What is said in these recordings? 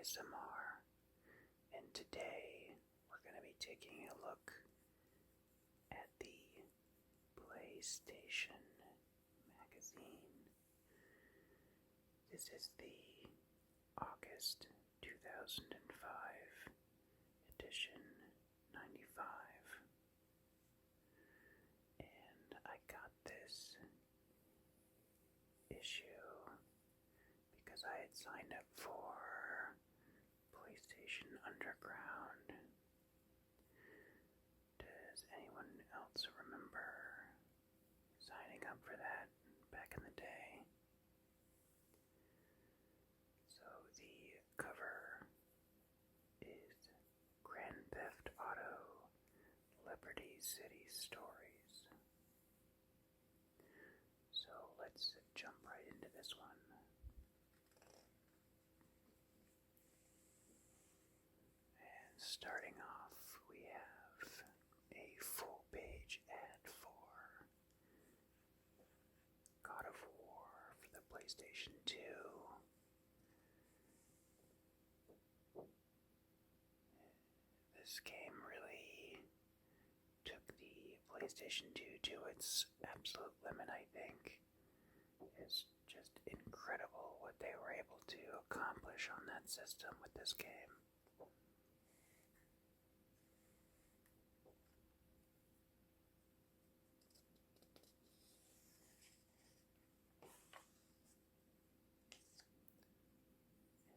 ASMR, and today we're going to be taking a look at the PlayStation magazine. This is the August 2005 edition 95, and I got this issue because I had signed up for PlayStation Underground. Does anyone else remember signing up for that back in the day? So the cover is Grand Theft Auto Liberty City Stories. So let's jump right into this one. And starting off, we have a full-page ad for God of War for the PlayStation 2. This game really took the PlayStation 2 to its absolute limit, I think. It's just incredible what they were able to accomplish on that system with this game.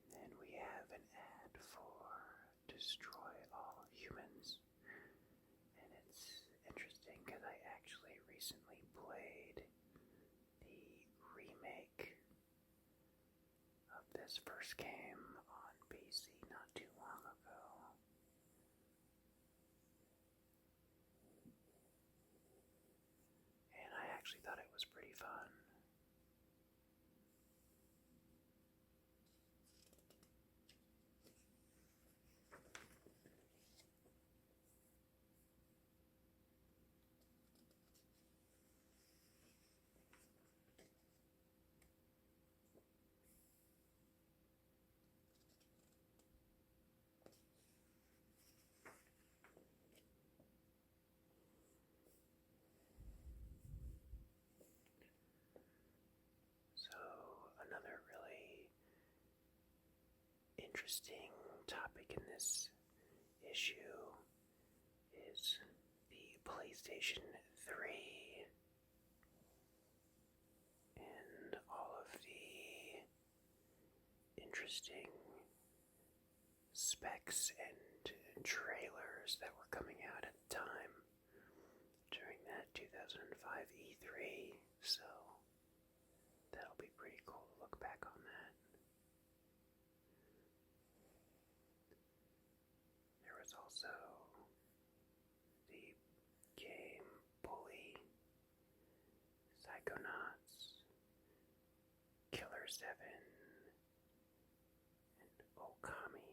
And then we have an ad for Destroy All Humans. And it's interesting because I actually recently played the remake of this first game on PC not too long ago. And I actually thought it was pretty fun. So another really interesting topic in this issue is the PlayStation 3 and all of the interesting specs and trailers that were coming out at the time during that 2005 E3, so that'll be pretty cool to look back on that. There was also the game Bully, Psychonauts, Killer 7, and Ōkami.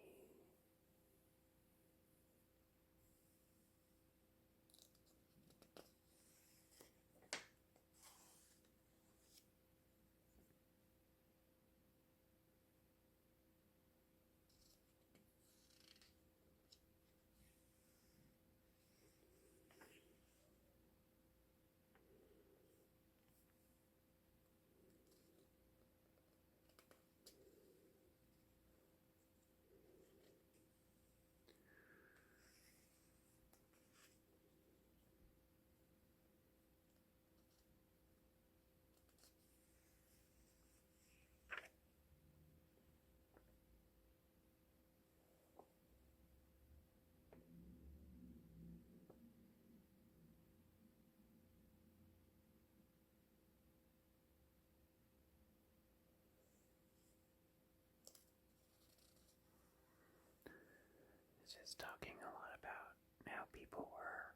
It's just talking a lot about how people were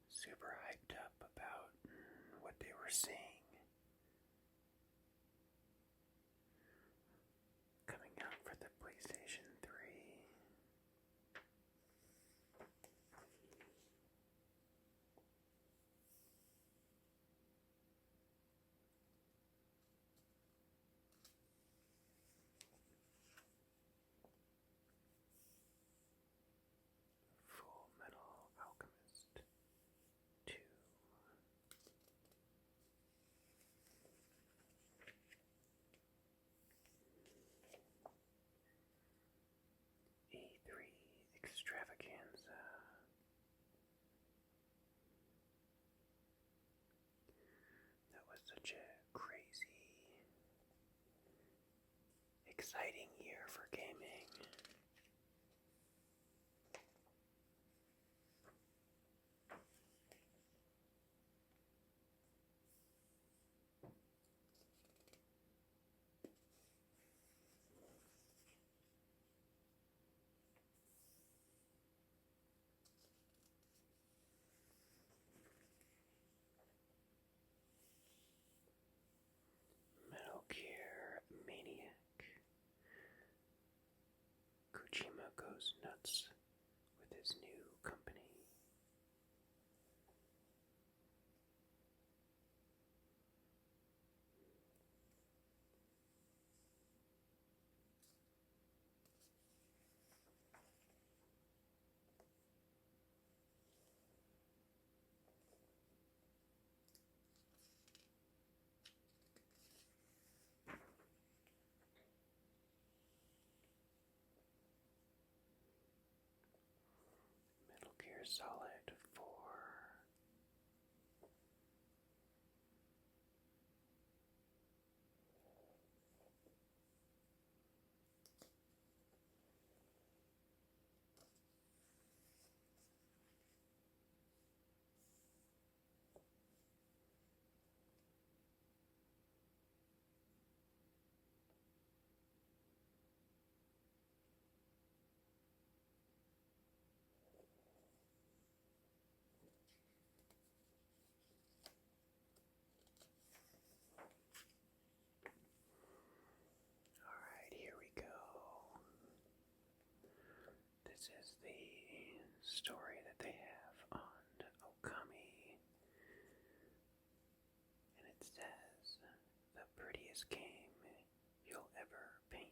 super hyped up about what they were seeing coming out for the PlayStation 3. such a crazy, exciting year for gaming. Metal Gear Maniac. Kojima goes nuts with his new company. Metal Gear Solid 4. Alright, here we go. This is the story that they have on Ōkami. And it says, the prettiest game you'll ever paint.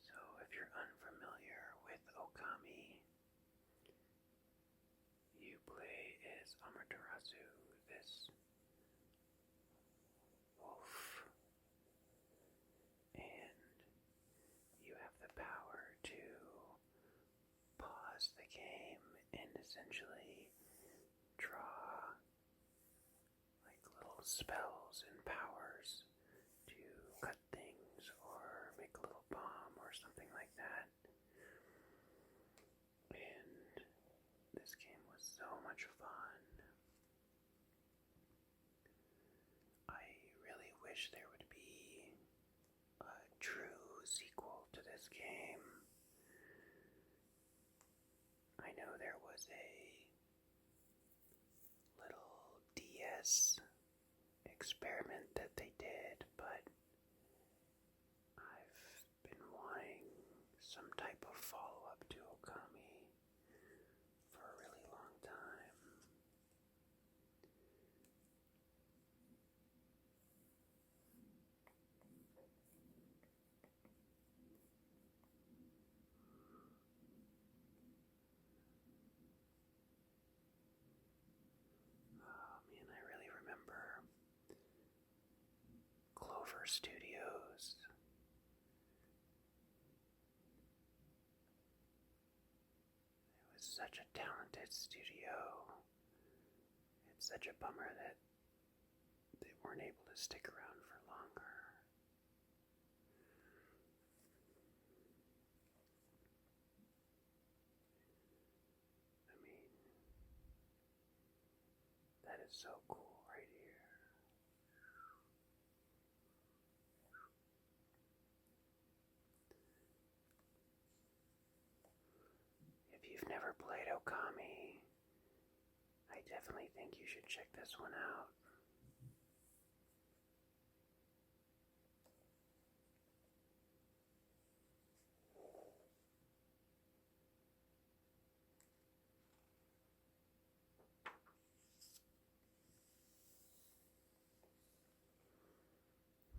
So if you're unfamiliar with Ōkami, you play as Amaterasu, this wolf, and you have the power to pause the game and essentially draw like little spells and powers to cut things or make a little bomb or something like that. And this game was so much fun. I really wish there would be a true sequel to this game. I know there was a little DS experiment that they did, but I've been wanting some type of follow-up to Ōkami for a really long time. Oh man, I really remember Clover Studios. It was such a talented studio. It's such a bummer that they weren't able to stick around for longer. I mean, that is so cool right here. If you've never played Ōkami, I definitely think you should check this one out.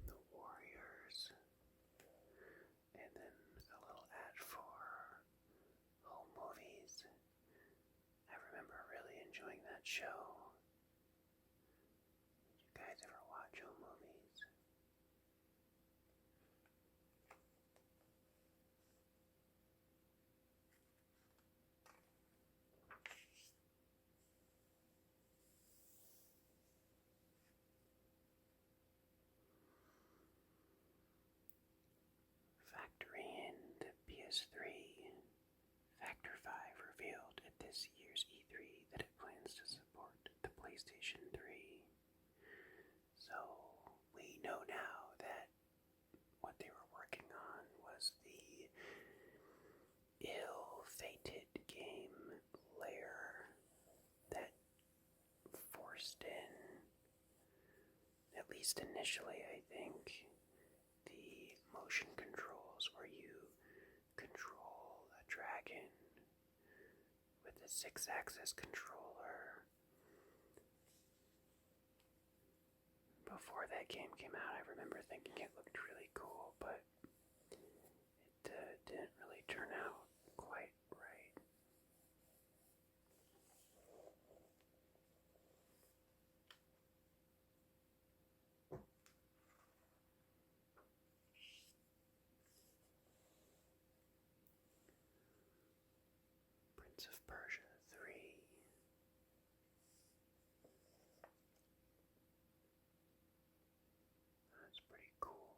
The Warriors. And then a little ad for home movies. I remember really enjoying that show. Did you guys ever watch home movies? PS3 Factor 5 revealed at this year's E3 that it plans to support the PlayStation 3. So we know now that what they were working on was the ill-fated game Lair that forced in, at least initially I think, the motion controls where you control a dragon with a 6-axis controller. Before that game came out, I remember thinking it looked really cool, but it didn't really turn out quite right. Prince of Persia 3. That's pretty cool.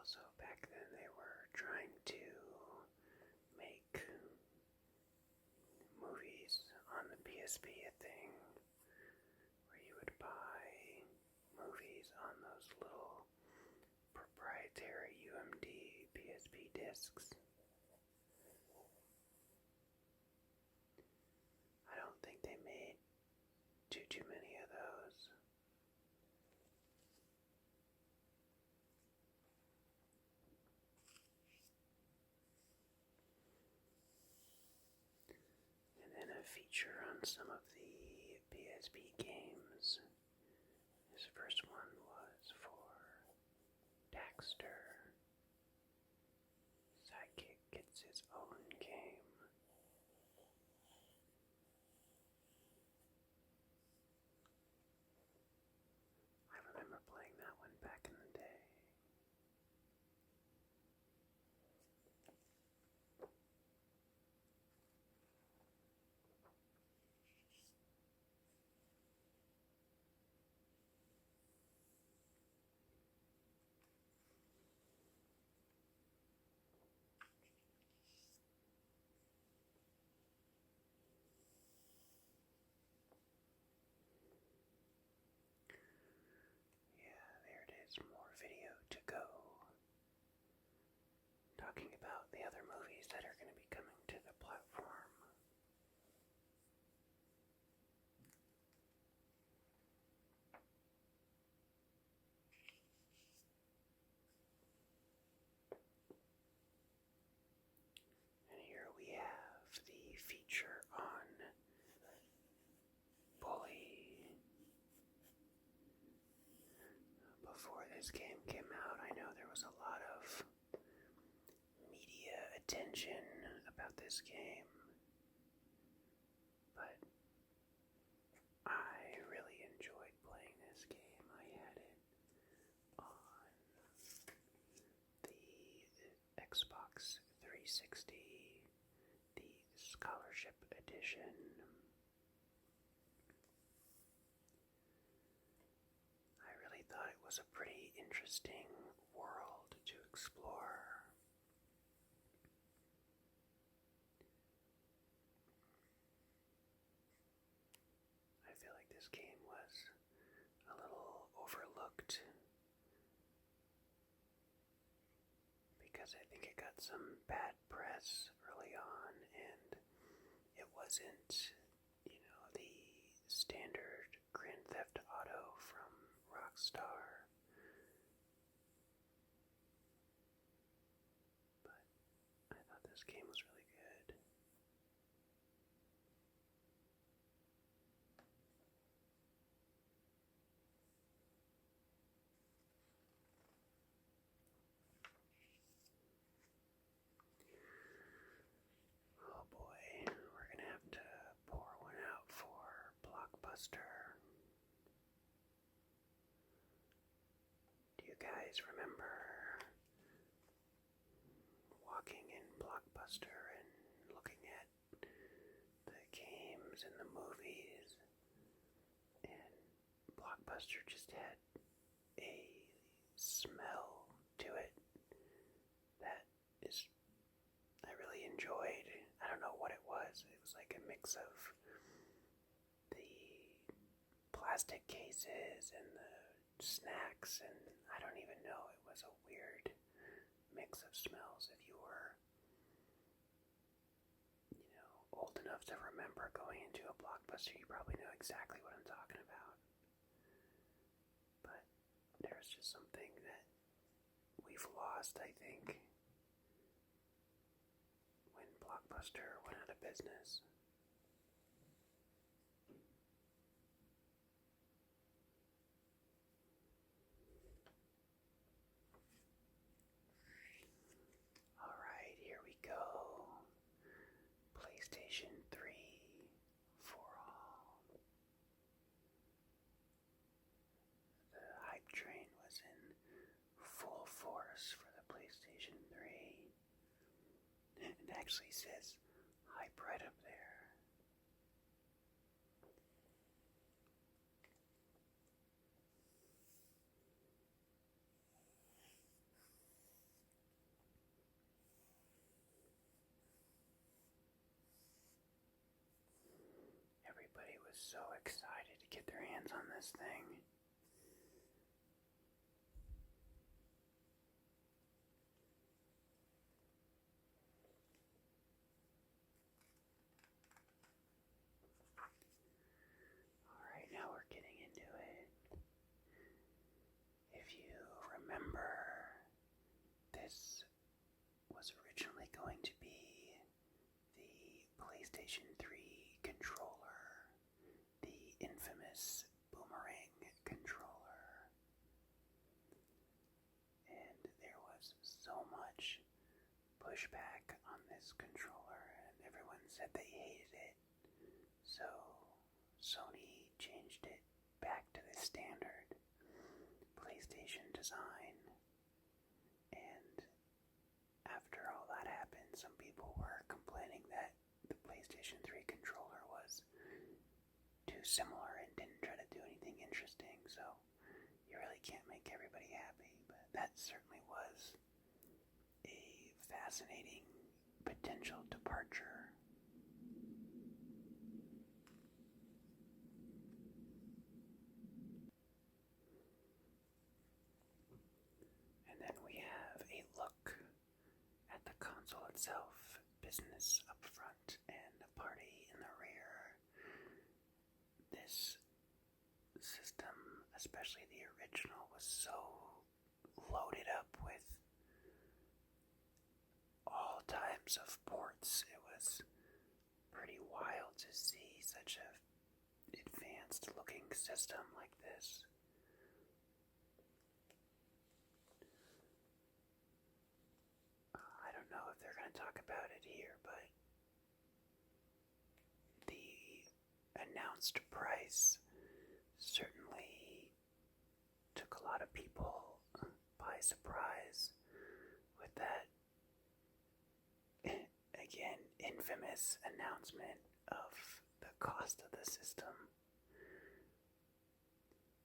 Also, back then they were trying to make movies on the PSP a thing, where you would buy movies on those little proprietary UMD PSP discs. I don't think they made too many of those. And then a feature on some of the PSP games. His first one was for Daxter. Sidekick gets his own game. I remember playing that one back in the day. Yeah, there it is, more video to go. Talking about the other movies that are going to be coming to the platform. And here we have the feature on Bully. Before this game came out, I know there was a lot of media attention about this game, but I really enjoyed playing this game. I had it on the Xbox 360, the Scholarship Edition. I really thought it was a pretty interesting world to explore. I feel like this game was a little overlooked because I think it got some bad press early on, and it wasn't, the standard Grand Theft Auto from Rockstar. But I thought this game was really good. Oh boy, we're gonna have to pour one out for Blockbuster. Do you guys remember walking in Blockbuster in was in the movies, and Blockbuster just had a smell to it that I really enjoyed. I don't know what it was. It was like a mix of the plastic cases and the snacks, and I don't even know. It was a weird mix of smells. If you were, old enough to remember going into a Blockbuster, you probably know exactly what I'm talking about. But there's just something that we've lost, I think, when Blockbuster went out of business. Alright, here we go. PlayStation 3 for all. The hype train was in full force for the PlayStation 3. It actually says hype right up there. Everybody was so excited to get their hands on this thing. Alright, now we're getting into it. If you remember, this was originally going to be the PlayStation 3 controller, the infamous Boomerang controller. And there was so much pushback on this controller, and everyone said they hated it. So Sony changed it back to the standard PlayStation design. And after all that happened, some people were complaining that the PlayStation 3 controller was too similar and didn't try to do anything interesting, so you really can't make everybody happy. But that certainly was a fascinating potential departure. And then we have a look at the console itself, business up front and a party in the rear. This system, especially the original, was so loaded up with all types of ports. It was pretty wild to see such a advanced looking system like this. I don't know if they're going to talk about it here, but the announced price certainly took a lot of people by surprise with that, again, infamous announcement of the cost of the system.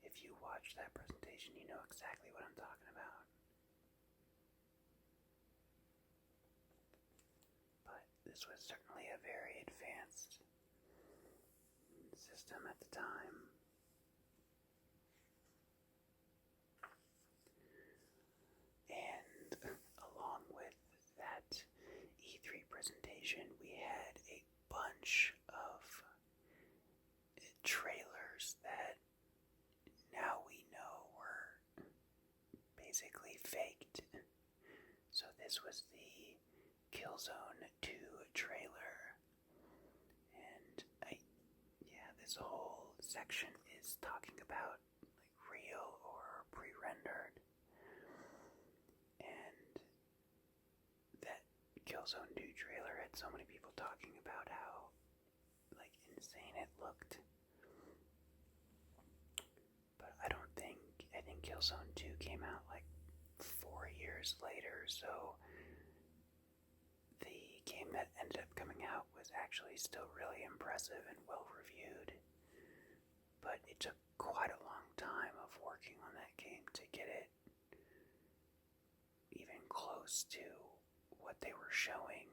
If you watch that presentation, you know exactly what I'm talking about. But this was certainly a very advanced system at the time. And along with that E3 presentation, we had a bunch of trailers that now we know were basically faked. So this was the Killzone 2 trailer, and this whole section is talking about like real or pre-rendered, and that Killzone 2 trailer had so many people talking about how like insane it looked. But I think Killzone 2 came out like 4 years later, so the game that ended up coming out was actually still really impressive and well reviewed, but it took quite a long time of working on that game to get it even close to what they were showing.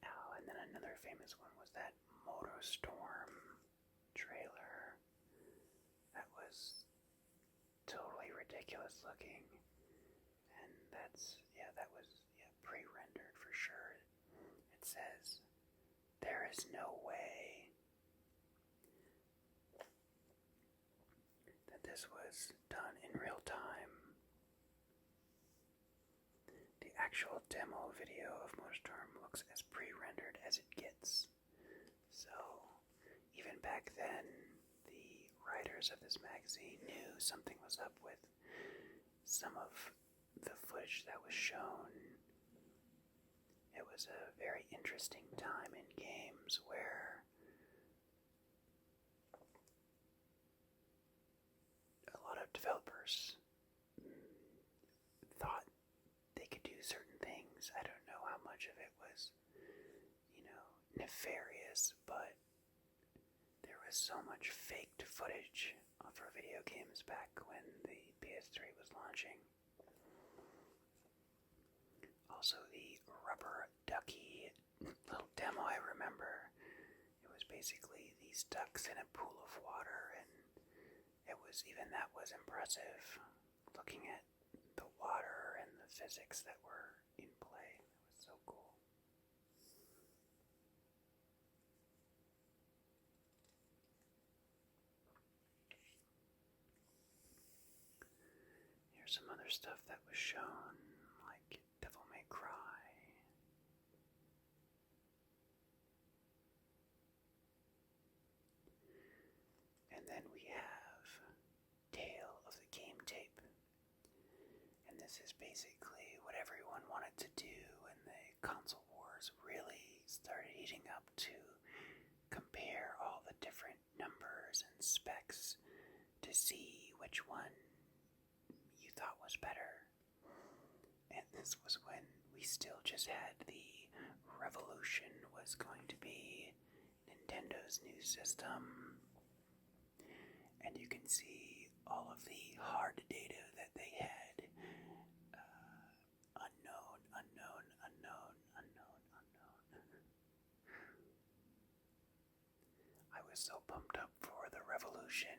Oh, and then another famous one was that MotorStorm trailer. That was totally ridiculous looking. And that was pre-rendered for sure. It says, there is no way that this was done in real time. The actual demo video of MotorStorm looks as pre-rendered as it gets. So, even back then, the writers of this magazine knew something was up with some of the footage that was shown. It was a very interesting time in games where a lot of developers thought they could do certain things. I don't know how much of it was, nefarious, but there was so much faked footage for video games back when the PS3 was launching. Also, the rubber ducky little demo I remember, it was basically these ducks in a pool of water, and that was impressive, looking at the water and the physics that were in play. It was so cool. Here's some other stuff that was shown, like Devil May Cry. And then we have Tale of the Game Tape. And this is basically what everyone wanted to do when the console wars really started heating up, to compare all the different numbers and specs to see which one you thought was better. And this was when we still just had the revolution was going to be Nintendo's new system. And you can see all of the hard data that they had. Unknown. I was so pumped up for the revolution.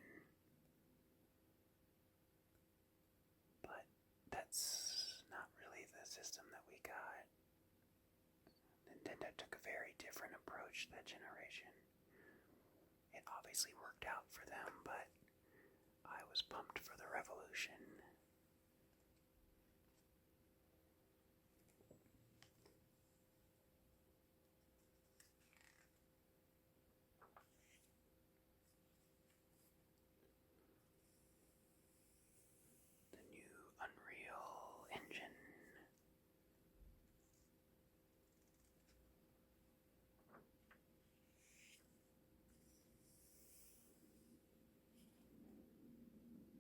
But that's not really the system that we got. Nintendo took a very different approach that generation. It obviously worked out for them, but I was pumped for the revolution. The new Unreal Engine.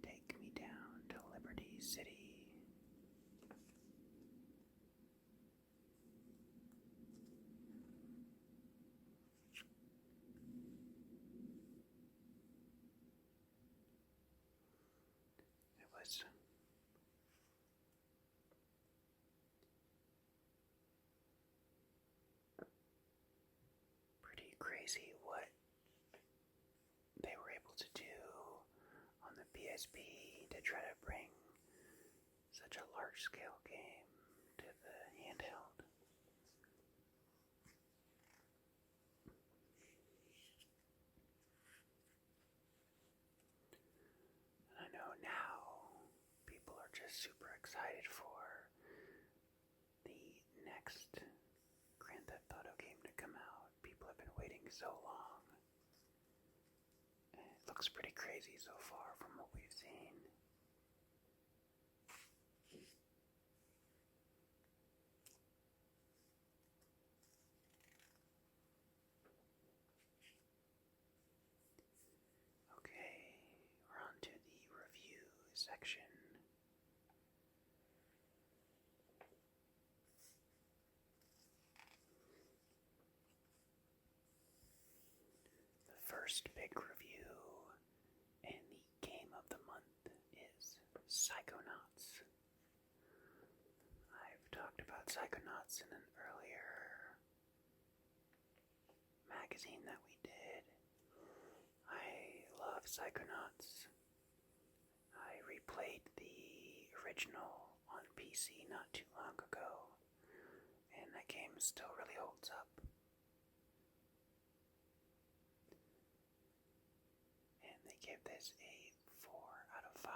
Take me down to Liberty City. It was pretty crazy what they were able to do on the PSP to try to bring such a large-scale game to the handheld. I know now people are just super excited for the next Grand Theft Auto game to come out. People have been waiting so long. And it looks pretty crazy so far from what we've seen. Okay, we're on to the review section. first big review, and the game of the month is Psychonauts. I've talked about Psychonauts in an earlier magazine that we did. I love Psychonauts. I replayed the original on PC not too long ago, and that game still really holds up. And they give this a 4 out of 5,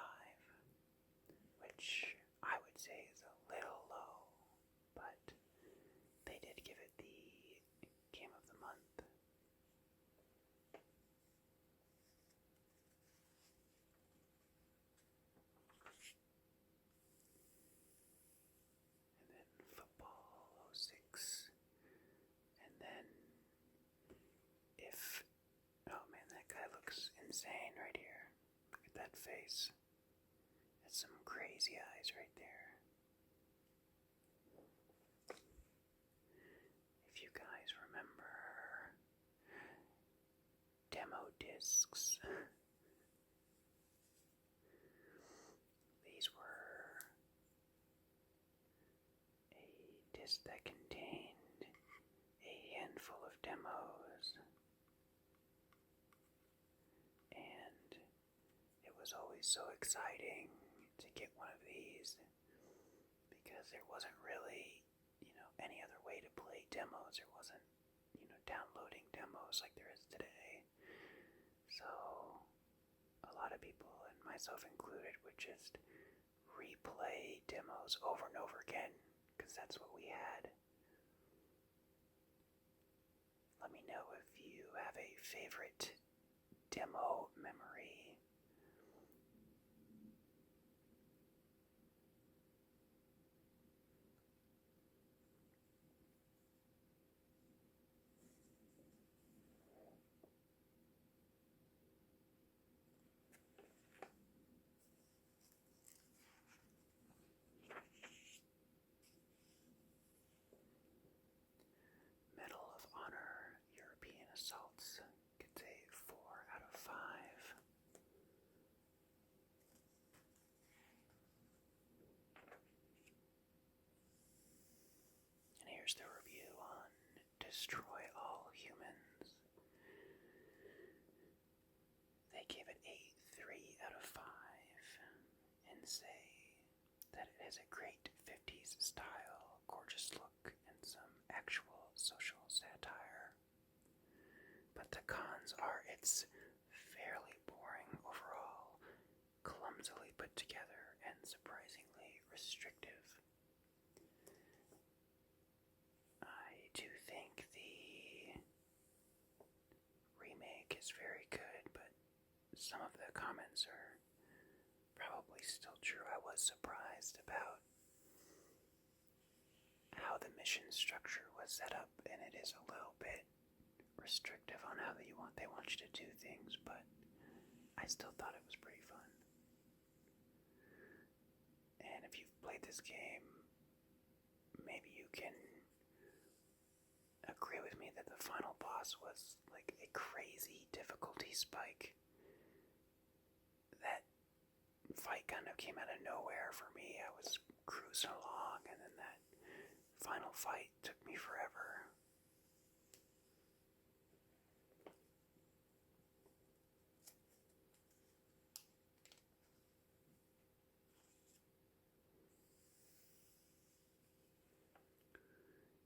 which I would say is a little low, but they did give it the game of the month. And then Football 06. And then if... Oh man, that guy looks insane right here. Look at that face. That's some crazy eyes right there. If you guys remember demo discs, these were a disc that contained a handful of demos, and it was always so exciting to get one of these because there wasn't really, any other way to play demos. There wasn't, downloading demos like there is today. So a lot of people, and myself included, would just replay demos over and over again because that's what we had. Let me know if you have a favorite demo memory. Medal of Honor European Assaults gets a 4 out of 5. And here's the review on Destroy All Humans. They gave it a 3 out of 5 and say that it has a great 50s style, gorgeous look, and some actual social satire. But the cons are it's fairly boring overall, clumsily put together, and surprisingly restrictive. I do think the remake is very good, but some of the comments are probably still true. I was surprised about how the mission structure was set up, and it is a little bit restrictive on how they want you to do things, but I still thought it was pretty fun. And if you've played this game, maybe you can agree with me that the final boss was like a crazy difficulty spike. That fight kind of came out of nowhere for me. I was cruising along, and then that final fight took me forever.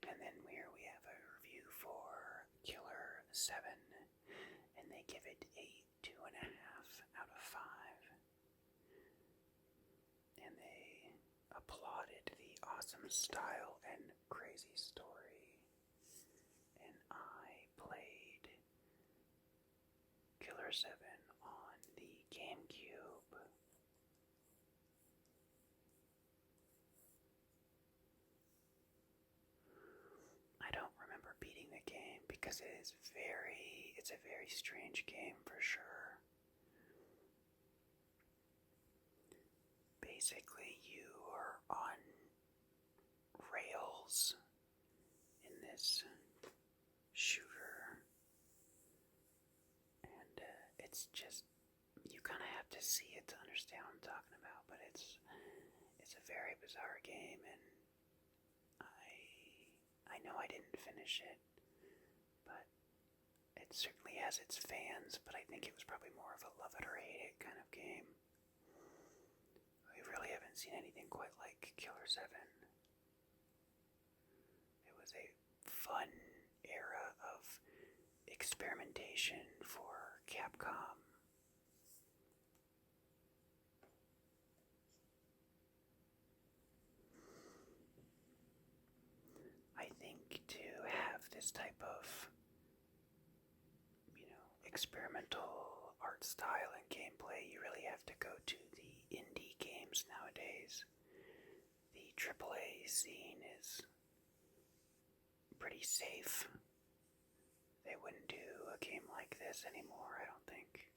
And then here we have a review for Killer 7, and they give it a 2.5 out of 5. And they applauded the awesome style and crazy story. And I played Killer 7 on the GameCube. I don't remember beating the game because it's a very strange game for sure. Basically, you are on rails in this shooter, and see it to understand what I'm talking about, but it's a very bizarre game, and I know I didn't finish it, but it certainly has its fans, but I think it was probably more of a love it or hate it kind of game. We really haven't seen anything quite like Killer 7. It was a fun era of experimentation for Capcom. I think to have this type of, experimental art style and gameplay, you really have to go to the indie games nowadays. The AAA scene is pretty safe. They wouldn't do a game like this anymore, I don't think.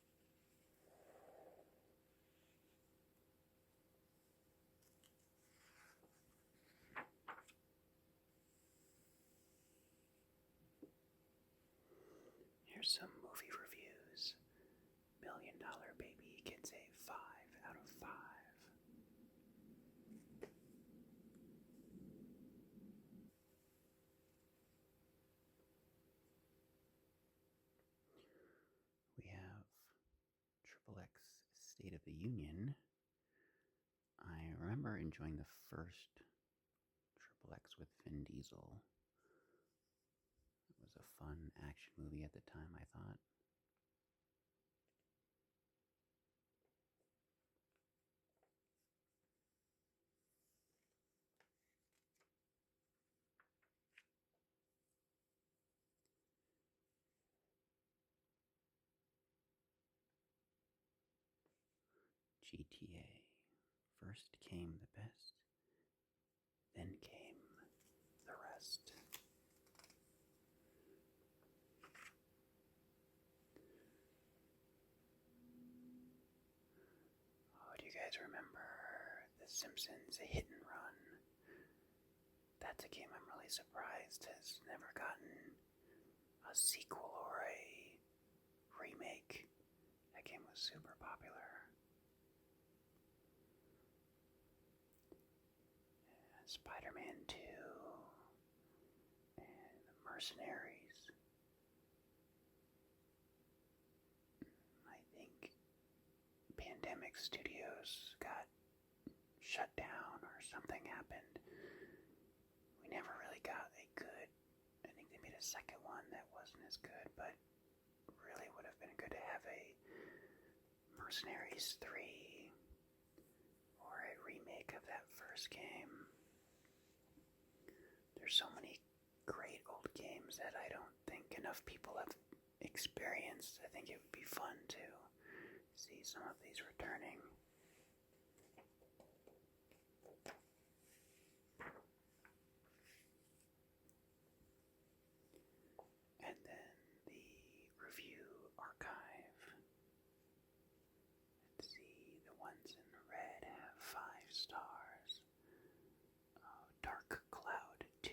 Here's some movie reviews. $1 Million Baby gets a 5 out of 5. We have XXX State of the Union. I remember enjoying the first XXX with Vin Diesel. It was a fun action movie at the time, I thought. GTA. First came the best, then came the rest. Oh, do you guys remember The Simpsons Hit and Run? That's a game I'm really surprised has never gotten a sequel or a remake. That game was super popular. Spider-Man 2 and The Mercenaries. I think Pandemic Studios got shut down or something happened. We never really got a good, I think they made a second one that wasn't as good, but really would have been good to have a Mercenaries 3 or a remake of that first game. There's so many great old games that I don't think enough people have experienced. I think it would be fun to see some of these returning. And then the review archive. Let's see, the ones in red have 5 stars. Dark Cloud 2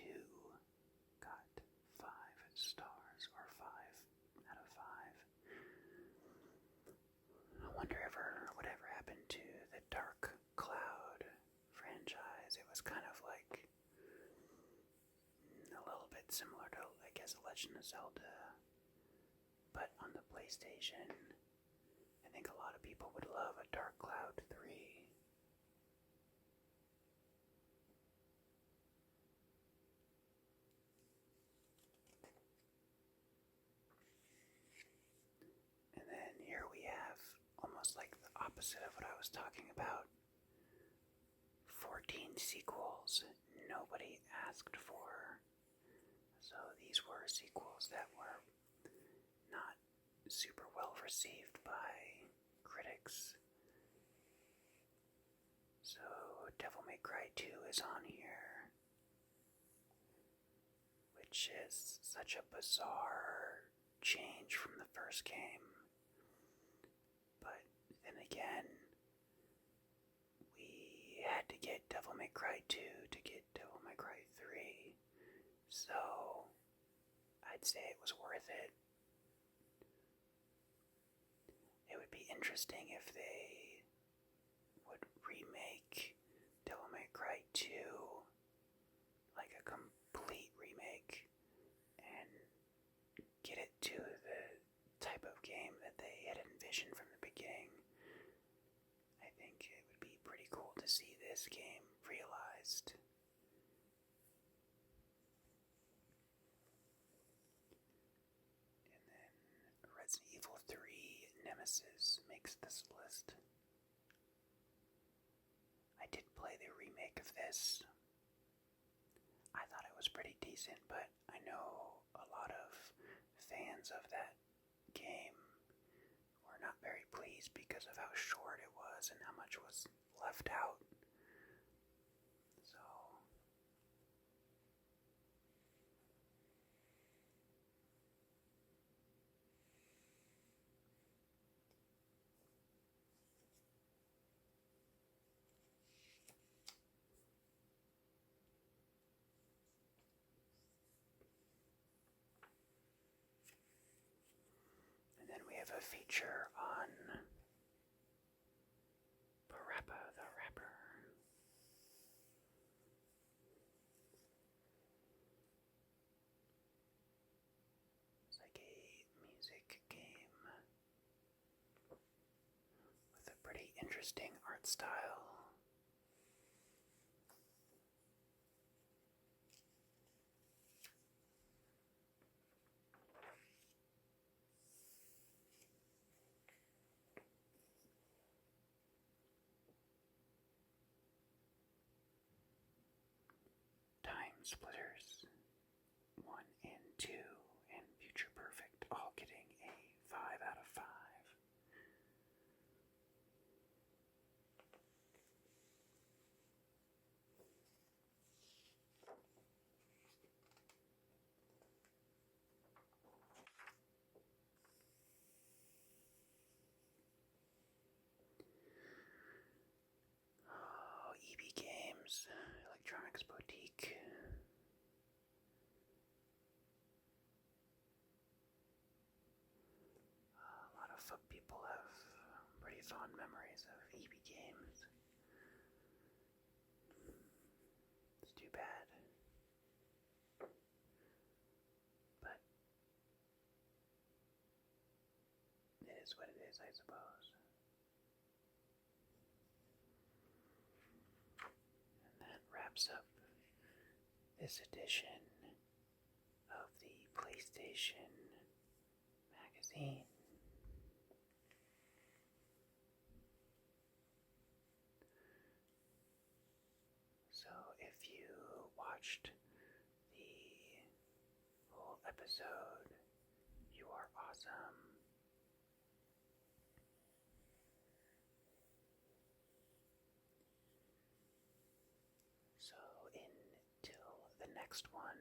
got 5 stars, or 5 out of 5. I wonder whatever happened to the Dark Cloud franchise. It was kind of like a little bit similar to, I guess, Legend of Zelda, but on the PlayStation. I think a lot of people would love a Dark Cloud 3. And then here we have almost like the opposite of what I was talking about. 14 sequels nobody asked for. So these were sequels that were not super well received by critics. So Devil May Cry 2 is on here, which is such a bizarre change from the first game. But then again, we had to get Devil May Cry 2 to get Devil May Cry 3, so I'd say it was worth it. It would be interesting if they remake Devil May Cry 2, like a complete remake, and get it to the type of game that they had envisioned from the beginning. I think it would be pretty cool to see this game realized. And then Resident Evil 3 Nemesis makes this list. I did play the remake of this. I thought it was pretty decent, but I know a lot of fans of that game were not very pleased because of how short it was and how much was left out. So and then we have a feature on Parappa the Rapper. It's like a music game with a pretty interesting art style. Time Splitters 1 and 2 and Future Perfect all getting a 5 out of 5. Oh, EB Games, Electronics Boutique. A lot of people have pretty fond memories of EB Games. It's too bad. But it is what it is, I suppose. And that wraps up this edition of the PlayStation magazine. So if you watched the whole episode, you are awesome. So until the next one,